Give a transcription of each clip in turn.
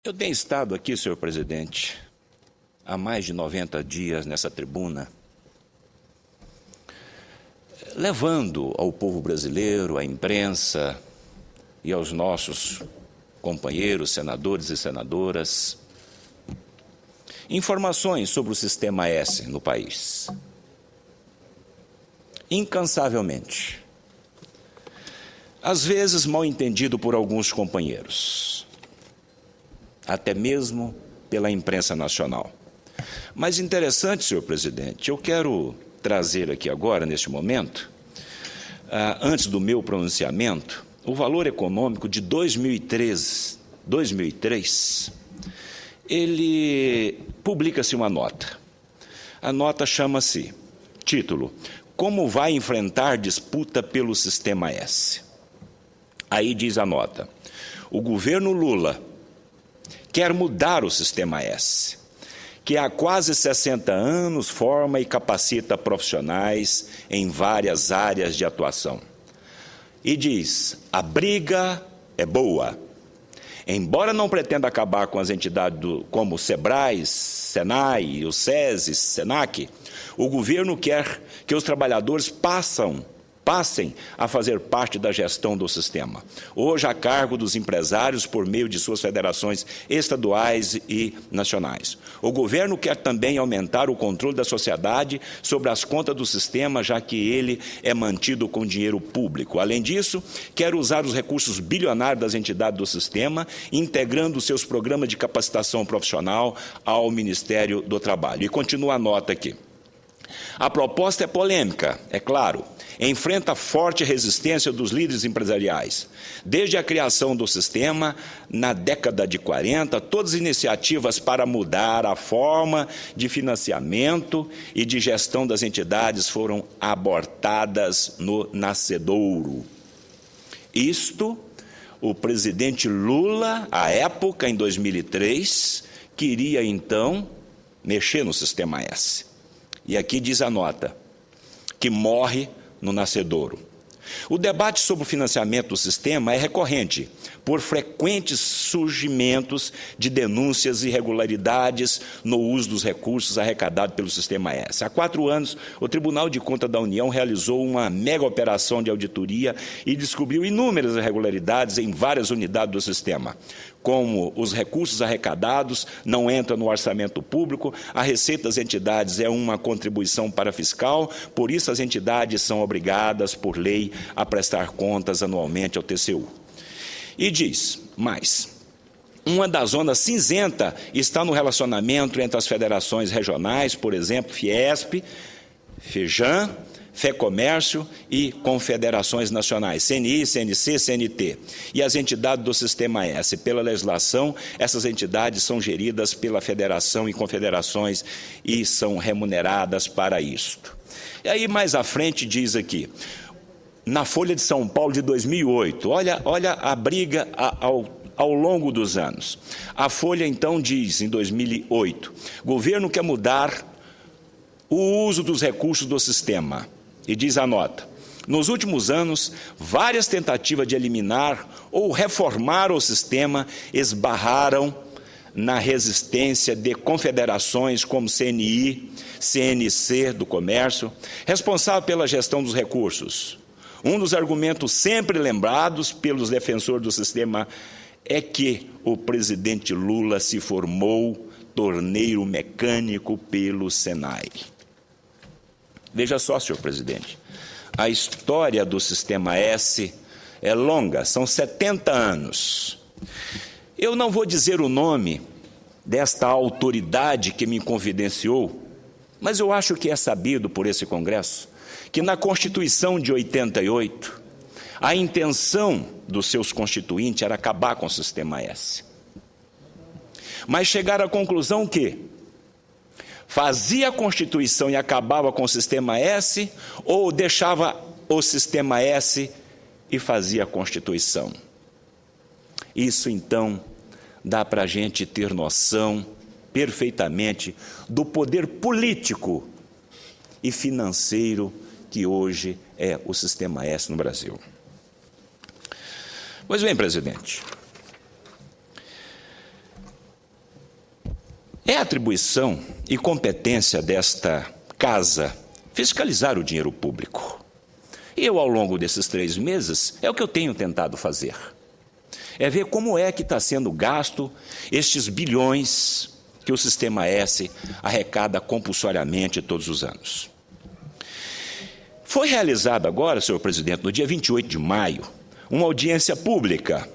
Eu tenho estado aqui, senhor presidente, há mais de 90 dias nessa tribuna, levando ao povo brasileiro, à imprensa e aos nossos companheiros, senadores e senadoras, informações sobre o Sistema S no país. Incansavelmente. Às vezes mal entendido por alguns companheiros, até mesmo pela imprensa nacional. Mas interessante, senhor presidente, eu quero trazer aqui agora, neste momento, antes do meu pronunciamento, o valor econômico de 2003, ele publica-se uma nota. A nota chama-se, título, Como vai enfrentar disputa pelo Sistema S? Aí diz a nota, o governo Lula quer mudar o Sistema S, que há quase 60 anos forma e capacita profissionais em várias áreas de atuação. E diz, a briga é boa. Embora não pretenda acabar com as entidades como o SEBRAE, SENAI, o SESI, SENAC, o governo quer que os trabalhadores passem a fazer parte da gestão do sistema, hoje a cargo dos empresários por meio de suas federações estaduais e nacionais. O governo quer também aumentar o controle da sociedade sobre as contas do sistema, já que ele é mantido com dinheiro público. Além disso, quer usar os recursos bilionários das entidades do sistema, integrando seus programas de capacitação profissional ao Ministério do Trabalho. E continua a nota aqui. A proposta é polêmica, é claro, enfrenta forte resistência dos líderes empresariais. Desde a criação do sistema, na década de 40, todas as iniciativas para mudar a forma de financiamento e de gestão das entidades foram abortadas no nascedouro. Isto, o presidente Lula, à época, em 2003, queria então mexer no Sistema S. E aqui diz a nota, que morre no nascedouro. O debate sobre o financiamento do sistema é recorrente, por frequentes surgimentos de denúncias e irregularidades no uso dos recursos arrecadados pelo Sistema S. Há 4 anos, o Tribunal de Contas da União realizou uma mega operação de auditoria e descobriu inúmeras irregularidades em várias unidades do sistema. Como os recursos arrecadados não entram no orçamento público, a receita das entidades é uma contribuição para fiscal, por isso as entidades são obrigadas, por lei, a prestar contas anualmente ao TCU. E diz, mais, uma das zonas cinzenta está no relacionamento entre as federações regionais, por exemplo, Fiesp, FEJAM, FEComércio e confederações nacionais, CNI, CNC, CNT, e as entidades do Sistema S. Pela legislação, essas entidades são geridas pela federação e confederações e são remuneradas para isto. E aí, mais à frente, diz aqui, na Folha de São Paulo de 2008, olha a briga ao longo dos anos. A Folha, então, diz, em 2008, governo quer mudar o uso dos recursos do sistema. E diz a nota, nos últimos anos, várias tentativas de eliminar ou reformar o sistema esbarraram na resistência de confederações como CNI, CNC do Comércio, responsável pela gestão dos recursos. Um dos argumentos sempre lembrados pelos defensores do sistema é que o presidente Lula se formou torneiro mecânico pelo Senai. Veja só, senhor presidente, a história do Sistema S é longa, são 70 anos. Eu não vou dizer o nome desta autoridade que me confidenciou, mas eu acho que é sabido por esse Congresso que na Constituição de 88, a intenção dos seus constituintes era acabar com o Sistema S. Mas chegaram à conclusão que fazia a Constituição e acabava com o Sistema S, ou deixava o Sistema S e fazia a Constituição. Isso, então, dá para a gente ter noção perfeitamente do poder político e financeiro que hoje é o Sistema S no Brasil. Pois bem, presidente, É atribuição e competência desta casa fiscalizar o dinheiro público. E eu, ao longo desses 3 meses, é o que eu tenho tentado fazer. É ver como é que está sendo gasto estes bilhões que o Sistema S arrecada compulsoriamente todos os anos. Foi realizada agora, senhor presidente, no dia 28 de maio, uma audiência pública,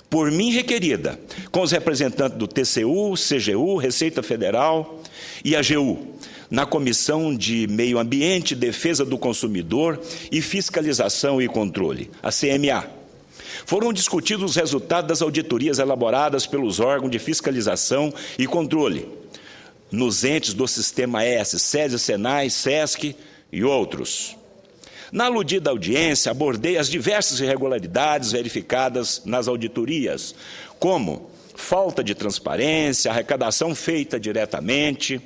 por mim requerida, com os representantes do TCU, CGU, Receita Federal e AGU, na Comissão de Meio Ambiente, Defesa do Consumidor e Fiscalização e Controle, a CMA. Foram discutidos os resultados das auditorias elaboradas pelos órgãos de fiscalização e controle, nos entes do Sistema S, SESI, SENAI, SESC e outros. Na aludida audiência, abordei as diversas irregularidades verificadas nas auditorias, como falta de transparência, arrecadação feita diretamente,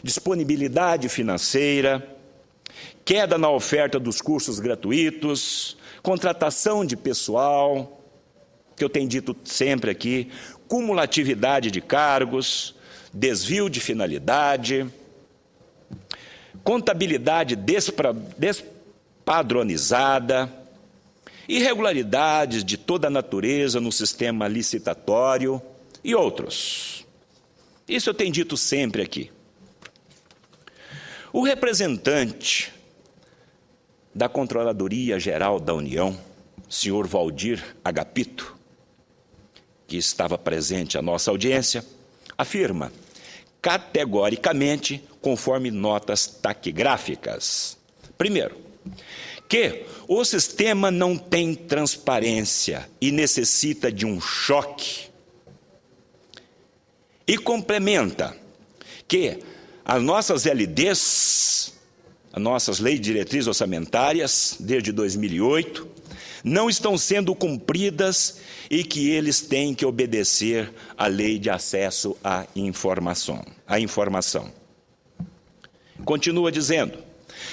disponibilidade financeira, queda na oferta dos cursos gratuitos, contratação de pessoal, que eu tenho dito sempre aqui, cumulatividade de cargos, desvio de finalidade, contabilidade despadronizada, irregularidades de toda a natureza no sistema licitatório e outros. Isso eu tenho dito sempre aqui. O representante da Controladoria Geral da União, senhor Valdir Agapito, que estava presente à nossa audiência, afirma categoricamente, conforme notas taquigráficas. Primeiro, que o sistema não tem transparência e necessita de um choque. E complementa que as nossas LDs, as nossas leis de diretrizes orçamentárias, desde 2008, não estão sendo cumpridas e que eles têm que obedecer à lei de acesso à informação. Continua dizendo,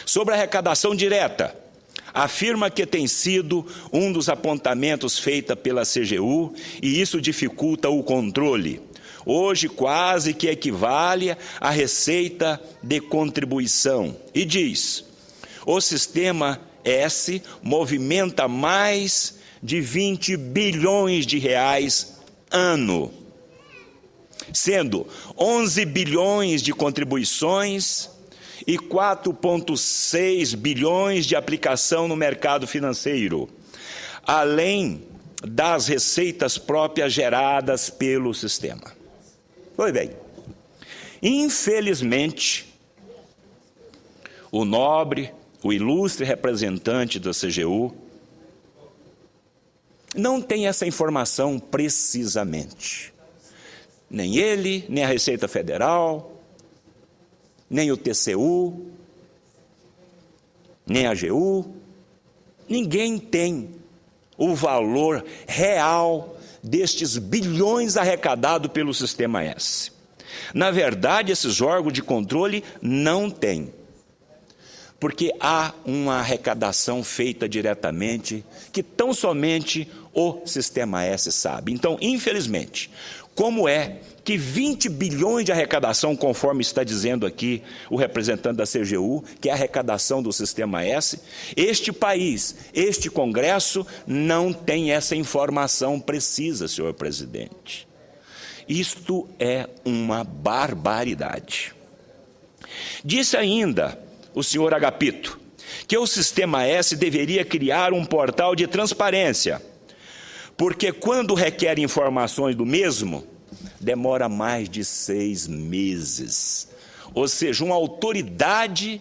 sobre a arrecadação direta, afirma que tem sido um dos apontamentos feita pela CGU e isso dificulta o controle. Hoje quase que equivale à receita de contribuição. E diz, o Sistema S movimenta mais de 20 bilhões de reais ano, sendo 11 bilhões de contribuições e 4,6 bilhões de aplicação no mercado financeiro, além das receitas próprias geradas pelo sistema. Pois bem, infelizmente, o nobre, o ilustre representante da CGU, não tem essa informação precisamente. Nem ele, nem a Receita Federal, nem o TCU, nem a AGU, ninguém tem o valor real destes bilhões arrecadados pelo Sistema S. Na verdade, esses órgãos de controle não têm, porque há uma arrecadação feita diretamente que tão somente o Sistema S sabe. Então, infelizmente, como é que 20 bilhões de arrecadação, conforme está dizendo aqui o representante da CGU, que é a arrecadação do Sistema S, este país, este Congresso, não tem essa informação precisa, senhor presidente. Isto é uma barbaridade. Disse ainda o senhor Agapito que o Sistema S deveria criar um portal de transparência, porque quando requer informações do mesmo, demora mais de 6 meses. Ou seja, uma autoridade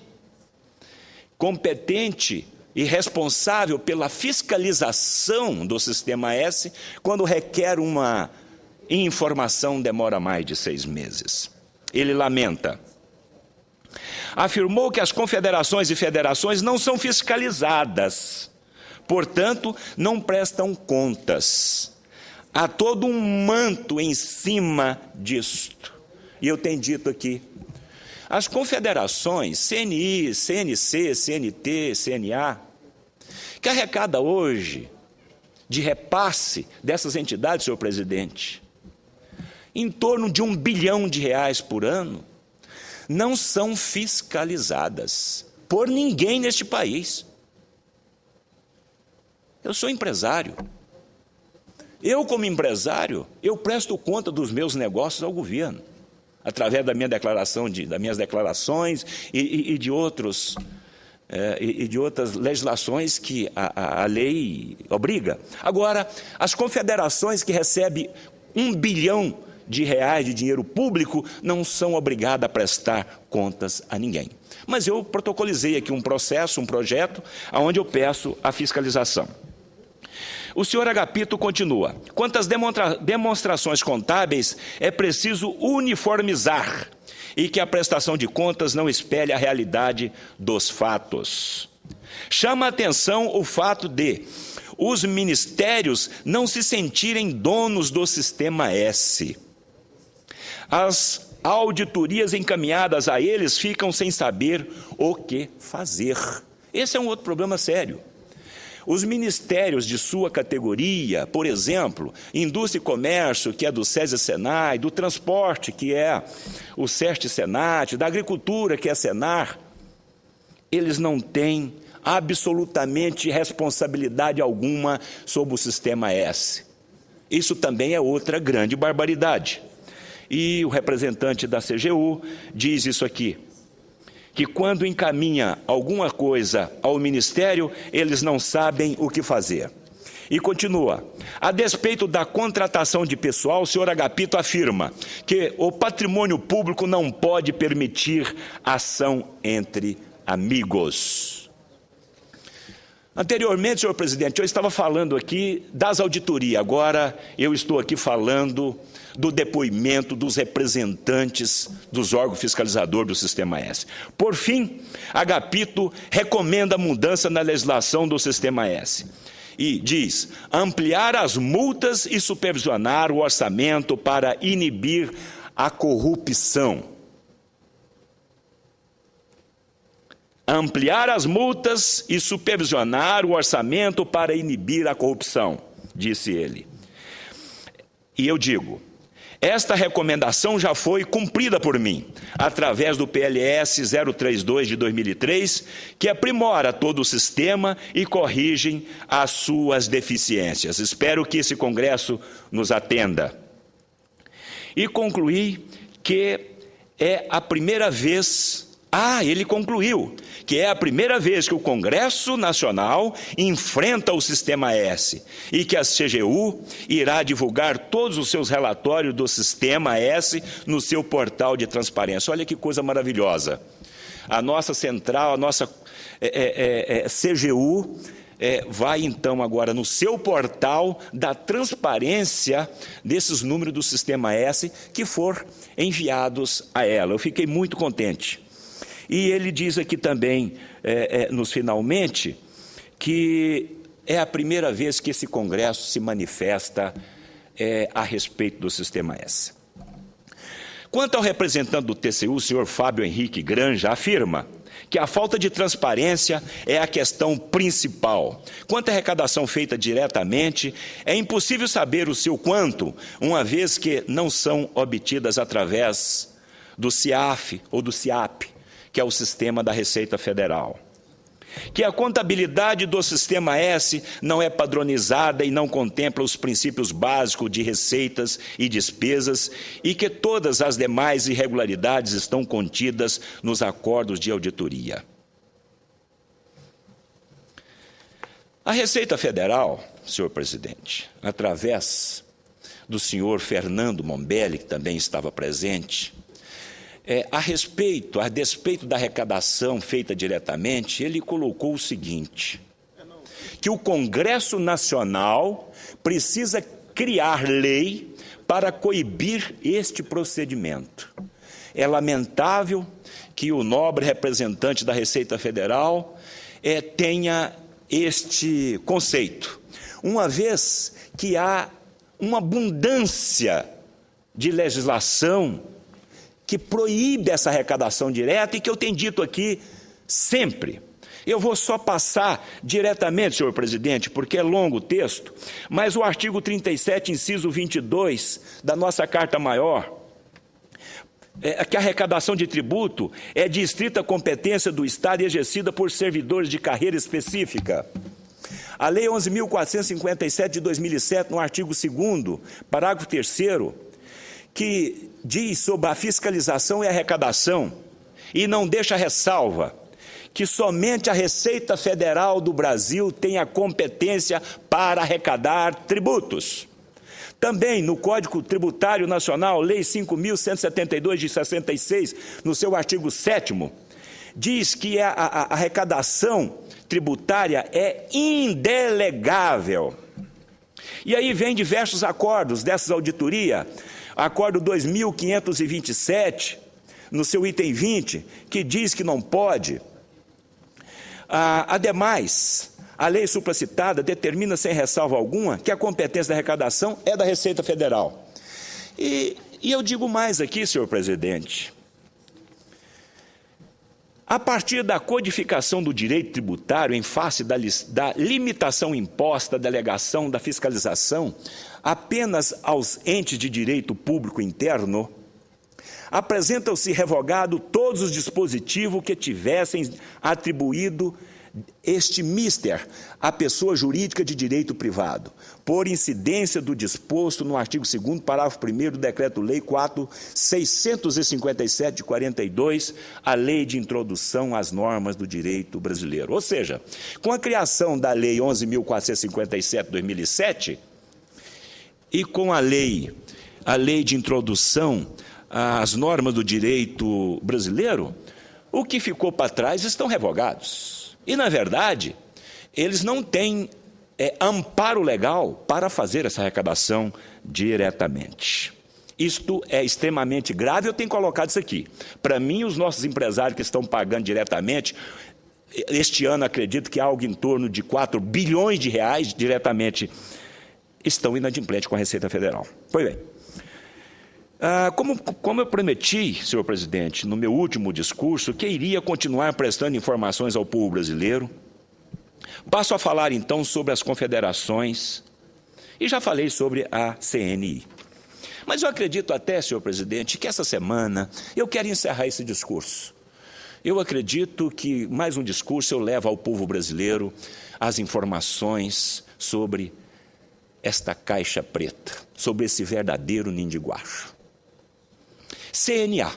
competente e responsável pela fiscalização do Sistema S, quando requer uma informação, demora mais de 6 meses. Ele lamenta. Afirmou que as confederações e federações não são fiscalizadas, portanto, não prestam contas. Há todo um manto em cima disto. E eu tenho dito aqui, as confederações, CNI, CNC, CNT, CNA, que arrecada hoje de repasse dessas entidades, senhor presidente, em torno de R$1 bilhão por ano, não são fiscalizadas por ninguém neste país. Eu sou empresário. Eu, como empresário, eu presto conta dos meus negócios ao governo, através da minha declaração, das minhas declarações e de outras legislações que a lei obriga. Agora, as confederações que recebem R$1 bilhão de dinheiro público não são obrigadas a prestar contas a ninguém. Mas eu protocolizei aqui um projeto, onde eu peço a fiscalização. O senhor Agapito continua: quanto às demonstrações contábeis, é preciso uniformizar e que a prestação de contas não espelhe a realidade dos fatos. Chama a atenção o fato de os ministérios não se sentirem donos do Sistema S. As auditorias encaminhadas a eles ficam sem saber o que fazer. Esse é um outro problema sério. Os ministérios de sua categoria, por exemplo, Indústria e Comércio, que é do SESI-Senai, do Transporte, que é o SEST-Senat, da Agricultura, que é Senar, eles não têm absolutamente responsabilidade alguma sobre o Sistema S. Isso também é outra grande barbaridade. E o representante da CGU diz isso aqui, que quando encaminha alguma coisa ao Ministério, eles não sabem o que fazer. E continua: a despeito da contratação de pessoal, o senhor Agapito afirma que o patrimônio público não pode permitir ação entre amigos. Anteriormente, senhor presidente, eu estava falando aqui das auditorias, agora eu estou aqui falando do depoimento dos representantes dos órgãos fiscalizadores do Sistema S. Por fim, Agapito recomenda a mudança na legislação do Sistema S. E diz: ampliar as multas e supervisionar o orçamento para inibir a corrupção. Ampliar as multas e supervisionar o orçamento para inibir a corrupção, disse ele. E eu digo: esta recomendação já foi cumprida por mim, através do PLS 032 de 2003, que aprimora todo o sistema e corrige as suas deficiências. Espero que esse Congresso nos atenda. E concluí que é a primeira vez... ele concluiu que é a primeira vez que o Congresso Nacional enfrenta o Sistema S e que a CGU irá divulgar todos os seus relatórios do Sistema S no seu portal de transparência. Olha que coisa maravilhosa. A nossa central, a nossa CGU vai então agora no seu portal da transparência desses números do Sistema S que for enviados a ela. Eu fiquei muito contente. E ele diz aqui também, nos finalmente, que é a primeira vez que esse Congresso se manifesta a respeito do Sistema S. Quanto ao representante do TCU, o senhor Fábio Henrique Granja, afirma que a falta de transparência é a questão principal. Quanto à arrecadação feita diretamente, é impossível saber o seu quanto, uma vez que não são obtidas através do CIAF ou do CIAP, que é o sistema da Receita Federal. Que a contabilidade do Sistema S não é padronizada e não contempla os princípios básicos de receitas e despesas e que todas as demais irregularidades estão contidas nos acordos de auditoria. A Receita Federal, senhor presidente, através do senhor Fernando Mombelli, que também estava presente, a despeito da arrecadação feita diretamente, ele colocou o seguinte, que o Congresso Nacional precisa criar lei para coibir este procedimento. É lamentável que o nobre representante da Receita Federal tenha este conceito, uma vez que há uma abundância de legislação que proíbe essa arrecadação direta e que eu tenho dito aqui sempre, Eu vou só passar diretamente, senhor presidente, porque é longo o texto, mas o artigo 37, inciso 22 da nossa Carta Maior, que a arrecadação de tributo é de estrita competência do Estado e exercida por servidores de carreira específica. A Lei 11.457 de 2007, no artigo 2º, parágrafo 3º, que diz sobre a fiscalização e arrecadação, e não deixa ressalva, que somente a Receita Federal do Brasil tem a competência para arrecadar tributos. Também no Código Tributário Nacional, Lei 5.172 de 66, no seu artigo 7º, diz que a arrecadação tributária é indelegável. E aí vem diversos acordos dessas auditorias, acordo 2.527, no seu item 20, que diz que não pode. Ademais, a lei supracitada determina sem ressalva alguma que a competência da arrecadação é da Receita Federal. E eu digo mais aqui, senhor presidente. A partir da codificação do direito tributário em face da limitação imposta, da delegação, da fiscalização, apenas aos entes de direito público interno, apresentam-se revogados todos os dispositivos que tivessem atribuído este mister à pessoa jurídica de direito privado, por incidência do disposto no artigo 2º, parágrafo 1º do Decreto-Lei 4.657 de 42, a Lei de Introdução às Normas do Direito Brasileiro. Ou seja, com a criação da Lei 11.457 de 2007 e com a lei de Introdução às Normas do Direito Brasileiro, o que ficou para trás estão revogados. E, na verdade, eles não têm amparo legal para fazer essa arrecadação diretamente. Isto é extremamente grave, eu tenho colocado isso aqui. Para mim, os nossos empresários que estão pagando diretamente, este ano acredito que algo em torno de 4 bilhões de reais diretamente, estão inadimplentes com a Receita Federal. Pois bem. Como eu prometi, senhor presidente, no meu último discurso, que iria continuar prestando informações ao povo brasileiro, passo a falar então sobre as confederações e já falei sobre a CNI. Mas eu acredito até, senhor presidente, que essa semana eu quero encerrar esse discurso. Eu acredito que mais um discurso eu levo ao povo brasileiro as informações sobre esta caixa preta, sobre esse verdadeiro nindiguacho. CNA,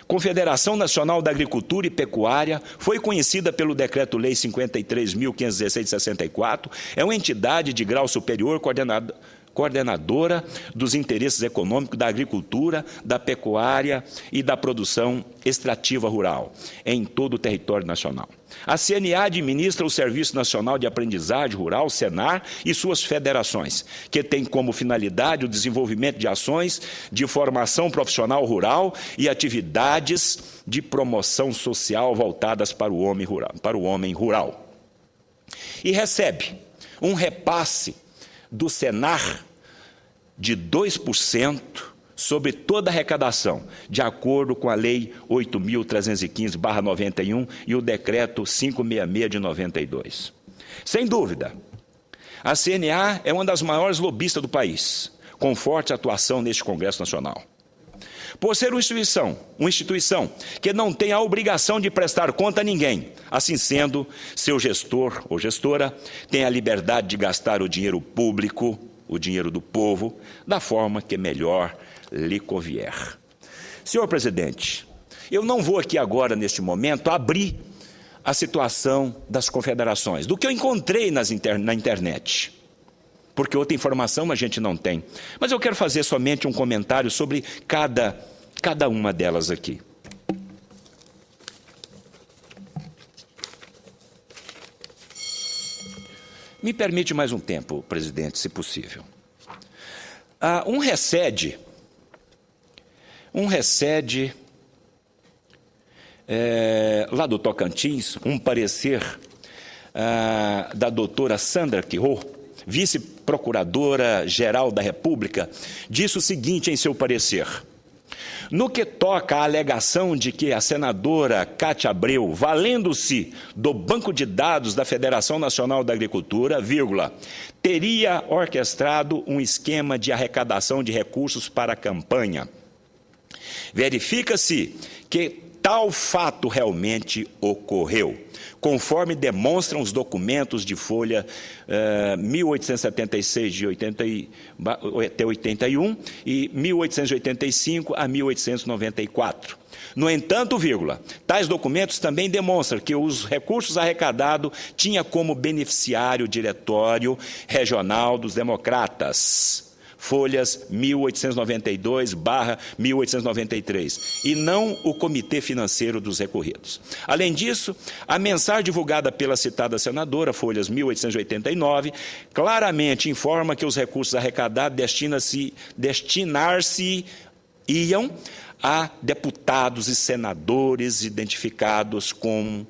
Confederação Nacional da Agricultura e Pecuária, foi conhecida pelo Decreto-Lei 53.516 de 64, é uma entidade de grau superior coordenadora dos interesses econômicos da agricultura, da pecuária e da produção extrativa rural em todo o território nacional. A CNA administra o Serviço Nacional de Aprendizagem Rural, SENAR, e suas federações, que tem como finalidade o desenvolvimento de ações de formação profissional rural e atividades de promoção social voltadas para o homem rural. E recebe um repasse do SENAR de 2% sobre toda a arrecadação, de acordo com a Lei 8.315/91 e o Decreto 566 de 92. Sem dúvida, a CNA é uma das maiores lobistas do país, com forte atuação neste Congresso Nacional. Por ser uma instituição que não tem a obrigação de prestar conta a ninguém, assim sendo, seu gestor ou gestora tem a liberdade de gastar o dinheiro público, o dinheiro do povo, da forma que melhor lhe convier. Senhor presidente, eu não vou aqui agora, neste momento, abrir a situação das confederações, do que eu encontrei na internet, porque outra informação a gente não tem. Mas eu quero fazer somente um comentário sobre cada uma delas aqui. Me permite mais um tempo, presidente, se possível. Um recede lá do Tocantins, um parecer da doutora Sandra Quirô, vice-procuradora-geral da República, disse o seguinte em seu parecer: No que toca à alegação de que a senadora Cátia Abreu, valendo-se do banco de dados da Federação Nacional da Agricultura, teria orquestrado um esquema de arrecadação de recursos para a campanha, verifica-se que tal fato realmente ocorreu, conforme demonstram os documentos de folha 1876 de 81 e 1885 a 1894. No entanto, tais documentos também demonstram que os recursos arrecadados tinha como beneficiário o Diretório Regional dos Democratas, folhas 1892/1893, e não o Comitê Financeiro dos Recorridos. Além disso, a mensagem divulgada pela citada senadora, folhas 1889, claramente informa que os recursos arrecadados destinar-se-iam a deputados e senadores identificados com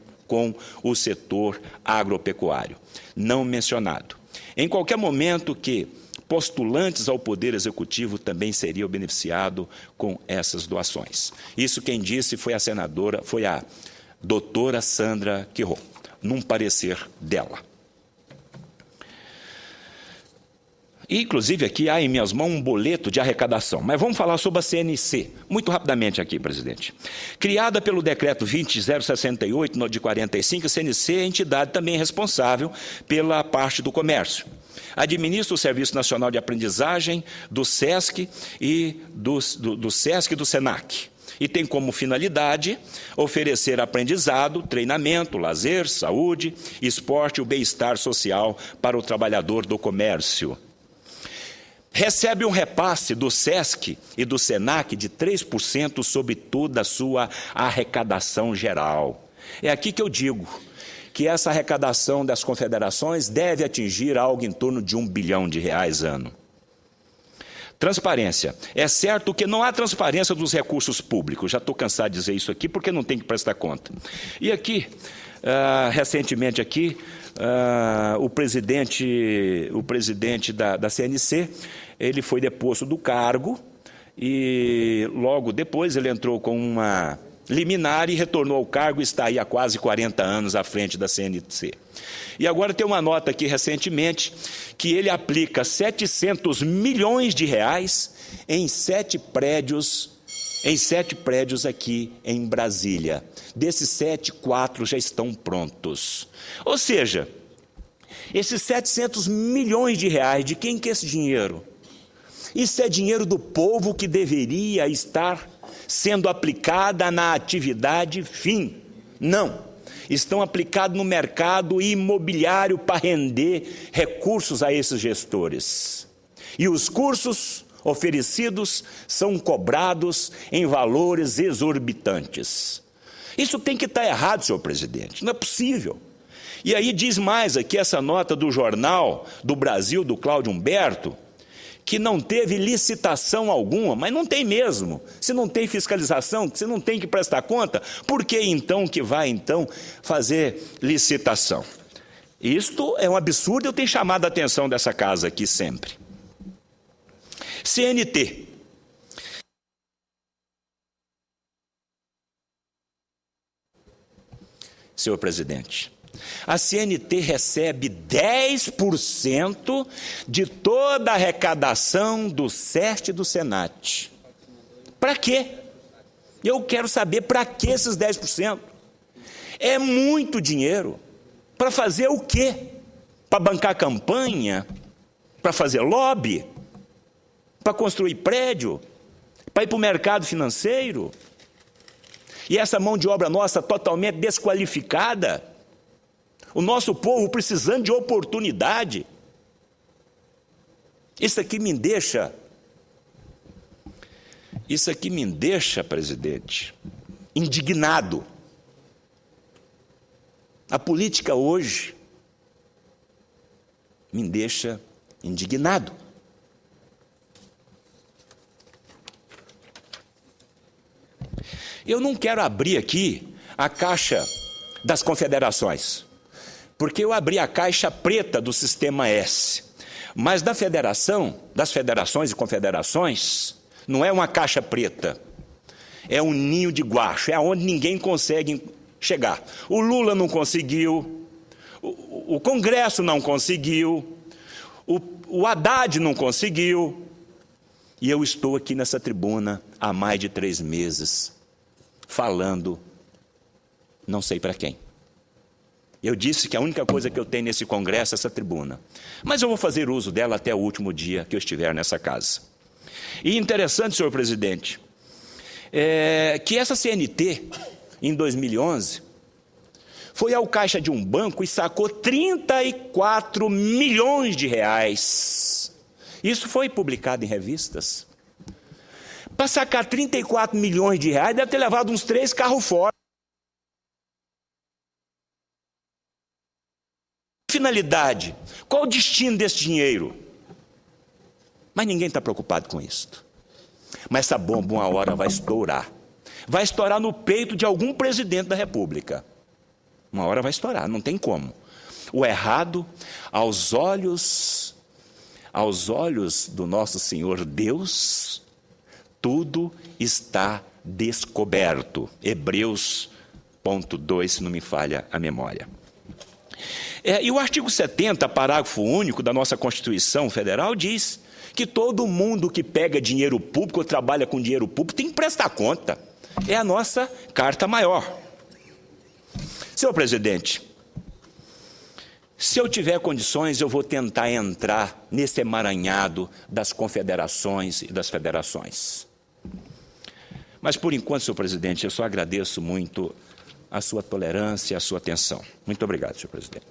o setor agropecuário, não mencionado. Em qualquer momento que postulantes ao Poder Executivo também seriam beneficiados com essas doações. Isso quem disse foi a doutora Sandra Quirot, num parecer dela. E, inclusive, aqui há em minhas mãos um boleto de arrecadação. Mas vamos falar sobre a CNC, muito rapidamente aqui, presidente. Criada pelo decreto 20.068 de 45, a CNC é a entidade também responsável pela parte do comércio. Administra o Serviço Nacional de Aprendizagem do SESC e do SESC e do SENAC. E tem como finalidade oferecer aprendizado, treinamento, lazer, saúde, esporte e o bem-estar social para o trabalhador do comércio. Recebe um repasse do SESC e do SENAC de 3% sobre toda a sua arrecadação geral. É aqui que eu digo que essa arrecadação das confederações deve atingir algo em torno de R$1 bilhão ano. Transparência. É certo que não há transparência dos recursos públicos. Já estou cansado de dizer isso aqui, porque não tem que prestar conta. E aqui, recentemente aqui, o presidente da CNC, ele foi deposto do cargo e logo depois ele entrou com uma liminar e retornou ao cargo e está aí há quase 40 anos à frente da CNC. E agora tem uma nota aqui recentemente que ele aplica 700 milhões de reais em 7 prédios aqui em Brasília. Desses 7, 4 já estão prontos. Ou seja, esses 700 milhões de reais, de quem que é esse dinheiro? Isso é dinheiro do povo que deveria estar sendo aplicada na atividade fim. Não. Estão aplicados no mercado imobiliário para render recursos a esses gestores. E os cursos oferecidos são cobrados em valores exorbitantes. Isso tem que estar errado, senhor presidente. Não é possível. E aí diz mais aqui essa nota do Jornal do Brasil, do Cláudio Humberto, que não teve licitação alguma, mas não tem mesmo. Se não tem fiscalização, se não tem que prestar conta, por que então que vai então fazer licitação? Isto é um absurdo, eu tenho chamado a atenção dessa casa aqui sempre. CNT. Senhor presidente, a CNT recebe 10% de toda a arrecadação do SESC e do SENAT. Para quê? Eu quero saber para que esses 10%. É muito dinheiro. Para fazer o quê? Para bancar campanha? Para fazer lobby? Para construir prédio? Para ir para o mercado financeiro? E essa mão de obra nossa totalmente desqualificada? O nosso povo precisando de oportunidade. Isso aqui me deixa, presidente, indignado. A política hoje me deixa indignado. Eu não quero abrir aqui a caixa das confederações, porque eu abri a caixa preta do sistema S. Mas das federações e confederações, não é uma caixa preta. é um ninho de guacho, é aonde ninguém consegue chegar. O Lula não conseguiu, o Congresso não conseguiu, o Haddad não conseguiu, e eu estou aqui nessa tribuna há mais de 3 meses, falando, não sei para quem. Eu disse que a única coisa que eu tenho nesse Congresso é essa tribuna, mas eu vou fazer uso dela até o último dia que eu estiver nessa casa. E interessante, senhor presidente, que essa CNT, em 2011, foi ao caixa de um banco e sacou 34 milhões de reais. Isso foi publicado em revistas. Para sacar 34 milhões de reais, deve ter levado uns 3 carros fora. Finalidade, qual o destino desse dinheiro? Mas ninguém está preocupado com isso. Mas essa bomba uma hora vai estourar. Vai estourar no peito de algum presidente da República. Uma hora vai estourar, não tem como. O errado, aos olhos do nosso Senhor Deus, tudo está descoberto. Hebreus, ponto 2, se não me falha a memória. E o artigo 70, parágrafo único da nossa Constituição Federal diz que todo mundo que pega dinheiro público ou trabalha com dinheiro público tem que prestar conta. É a nossa Carta Maior. Senhor presidente, se eu tiver condições, eu vou tentar entrar nesse emaranhado das confederações e das federações. Mas, por enquanto, senhor presidente, eu só agradeço muito a sua tolerância e a sua atenção. Muito obrigado, senhor presidente.